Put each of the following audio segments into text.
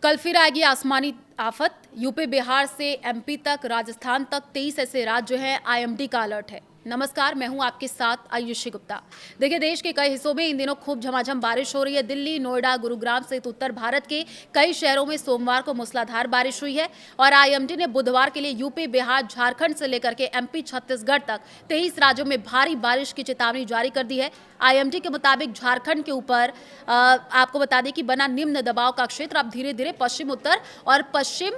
कल फिर आएगी आसमानी आफत। यूपी बिहार से एमपी तक, राजस्थान तक 23 ऐसे राज्य हैं, आईएमडी का अलर्ट है। नमस्कार, मैं हूं आपके साथ आयुषी गुप्ता। देखिए, देश के कई हिस्सों में इन दिनों खूब झमाझम बारिश हो रही है। दिल्ली, नोएडा, गुरुग्राम सहित उत्तर भारत के कई शहरों में सोमवार को मूसलाधार बारिश हुई है और आईएमडी ने बुधवार के लिए यूपी, बिहार, झारखंड से लेकर के एमपी, छत्तीसगढ़ तक 23 राज्यों में भारी बारिश की चेतावनी जारी कर दी है। आईएमडी के मुताबिक झारखंड के ऊपर आपको बता दें कि बना निम्न दबाव का क्षेत्र अब धीरे धीरे पश्चिम उत्तर और पश्चिम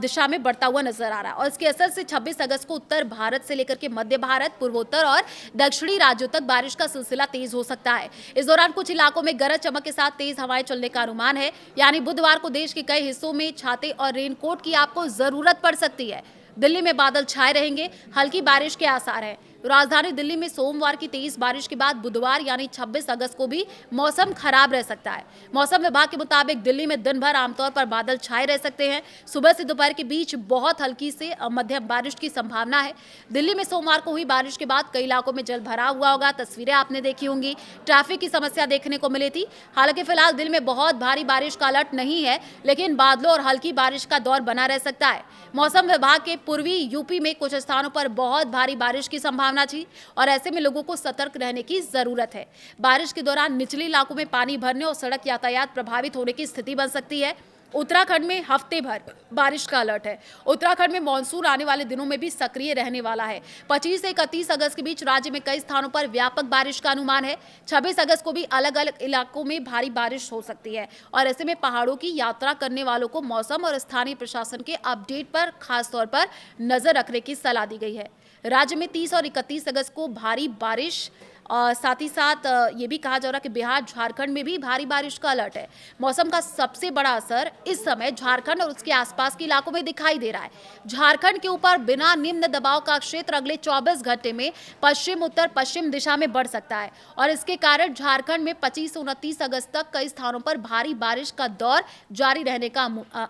दिशा में बढ़ता हुआ नजर आ रहा है और इसके असर से 26 अगस्त को उत्तर भारत से लेकर के मध्य भारत, पूर्वोत्तर और दक्षिणी राज्यों तक बारिश का सिलसिला तेज हो सकता है। इस दौरान कुछ इलाकों में गरज चमक के साथ तेज हवाएं चलने का अनुमान है। यानी बुधवार को देश के कई हिस्सों में छाते और रेनकोट की आपको जरूरत पड़ सकती है। दिल्ली में बादल छाए रहेंगे, हल्की बारिश के आसार हैं। राजधानी दिल्ली में सोमवार की तेज बारिश के बाद बुधवार यानी 26 अगस्त को भी मौसम खराब रह सकता है। मौसम विभाग के मुताबिक दिल्ली में दिन भर आमतौर पर बादल छाए रह सकते हैं। सुबह से दोपहर के बीच बहुत हल्की से मध्यम बारिश की संभावना है। दिल्ली में सोमवार को हुई बारिश के बाद कई इलाकों में जल भराव हुआ होगा। तस्वीरें आपने देखी होंगी। ट्रैफिक की समस्या देखने को मिली थी। हालांकि फिलहाल दिल्ली में बहुत भारी बारिश का अलर्ट नहीं है, लेकिन बादलों और हल्की बारिश का दौर बना रह सकता है। मौसम विभाग के पूर्वी यूपी में कुछ स्थानों पर बहुत भारी बारिश की संभावना थी और ऐसे में लोगों को सतर्क रहने की जरूरत है। बारिश के दौरान निचले इलाकों में पानी भरने और सड़क यातायात प्रभावित होने की स्थिति बन सकती है। उत्तराखंड में हफ्ते भर बारिश का अलर्ट है। उत्तराखंड में मानसून आने वाले दिनों में भी सक्रिय रहने वाला है। 25 से 31 अगस्त के बीच राज्य में कई स्थानों पर व्यापक बारिश का अनुमान है। 26 अगस्त को भी अलग अलग इलाकों में भारी बारिश हो सकती है और ऐसे में पहाड़ों की यात्रा करने वालों को मौसम और स्थानीय प्रशासन के अपडेट पर खास तौर पर नजर रखने की सलाह दी गई है। राज्य में 30 और 31 अगस्त को भारी बारिश और साथ ही साथ ये भी कहा जा रहा है कि बिहार, झारखंड में भी भारी बारिश का अलर्ट है। मौसम का सबसे बड़ा असर इस समय झारखंड और उसके आसपास के इलाकों में दिखाई दे रहा है। झारखंड के ऊपर बिना निम्न दबाव का क्षेत्र अगले 24 घंटे में पश्चिम उत्तर पश्चिम दिशा में बढ़ सकता है और इसके कारण झारखंड में 25 से 29 अगस्त तक कई स्थानों पर भारी बारिश का दौर जारी रहने का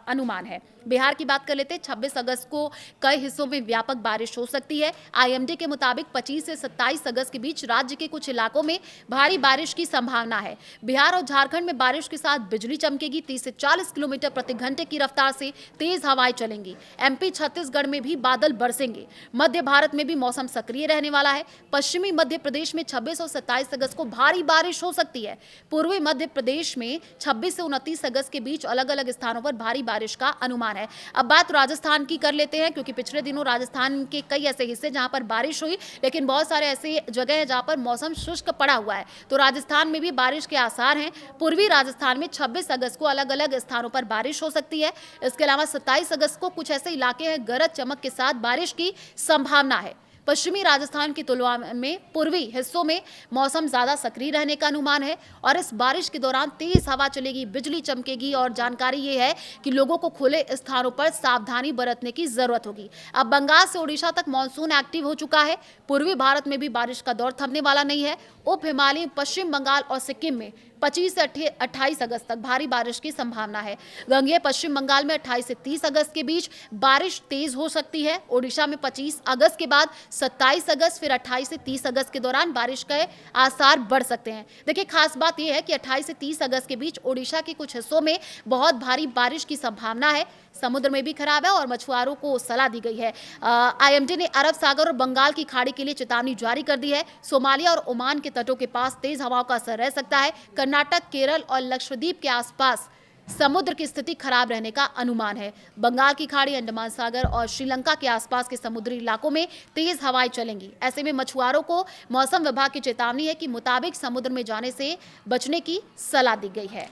अनुमान है। बिहार की बात कर लेते हैं। 26 अगस्त को कई हिस्सों में व्यापक बारिश हो सकती है। आईएमडी के मुताबिक 25 से 27 अगस्त के बीच राज्य के कुछ इलाकों में भारी बारिश की संभावना है। बिहार और झारखंड में बारिश के साथ बिजली चमकेगी। 30 से 40 किलोमीटर प्रति घंटे की रफ्तार से तेज हवाएं चलेंगी। एमपी, छत्तीसगढ़ में भी बादल बरसेंगे। मध्य भारत में भी मौसम सक्रिय रहने वाला है। पश्चिमी मध्य प्रदेश में 26 और 27 अगस्त को भारी बारिश हो सकती है। पूर्वी मध्य प्रदेश में 26 से 29 अगस्त के बीच अलग अलग स्थानों पर भारी बारिश का अनुमान है। अब बात राजस्थान की कर लेते हैं, क्योंकि पिछले दिनों राजस्थान के कई ऐसे हिस्से जहां पर बारिश हुई, लेकिन बहुत सारे ऐसे जगह हैं जहां पर मौसम शुष्क पड़ा हुआ है। तो राजस्थान में भी बारिश के आसार हैं। पूर्वी राजस्थान में 26 अगस्त को अलग अलग स्थानों पर बारिश हो सकती है। इसके अलावा 27 अगस्त को कुछ ऐसे इलाके हैं गरज चमक के साथ बारिश की संभावना है। पश्चिमी राजस्थान की तुलना में पूर्वी हिस्सों में मौसम ज्यादा सक्रिय रहने का अनुमान है और इस बारिश के दौरान तेज हवा चलेगी, बिजली चमकेगी और जानकारी ये है कि लोगों को खुले स्थानों पर सावधानी बरतने की जरूरत होगी। अब बंगाल से ओडिशा तक मानसून एक्टिव हो चुका है। पूर्वी भारत में भी बारिश का दौर थमने वाला नहीं है। उप हिमालयी पश्चिम बंगाल और सिक्किम में 25 से 28 अगस्त तक भारी बारिश की संभावना है। गंगेय पश्चिम बंगाल में 28 से 30 अगस्त के बीच बारिश तेज हो सकती है। ओडिशा में 25 अगस्त के बाद 27 अगस्त, फिर 28 से 30 अगस्त के दौरान बारिश के आसार बढ़ सकते हैं। देखिए, खास बात यह है कि 28 से 30 अगस्त के बीच ओडिशा के कुछ हिस्सों में बहुत भारी बारिश की संभावना है। समुद्र में भी खराब है और मछुआरों को सलाह दी गई है। आईएमडी ने अरब सागर और बंगाल की खाड़ी के लिए चेतावनी जारी कर दी है। सोमालिया और ओमान के तटों के पास तेज हवाओं का असर रह सकता है। कर्नाटक, केरल और लक्षद्वीप के आसपास समुद्र की स्थिति खराब रहने का अनुमान है। बंगाल की खाड़ी, अंडमान सागर और श्रीलंका के आसपास के समुद्री इलाकों में तेज हवाएं चलेंगी। ऐसे में मछुआरों को मौसम विभाग की चेतावनी है कि मुताबिक समुद्र में जाने से बचने की सलाह दी गई है।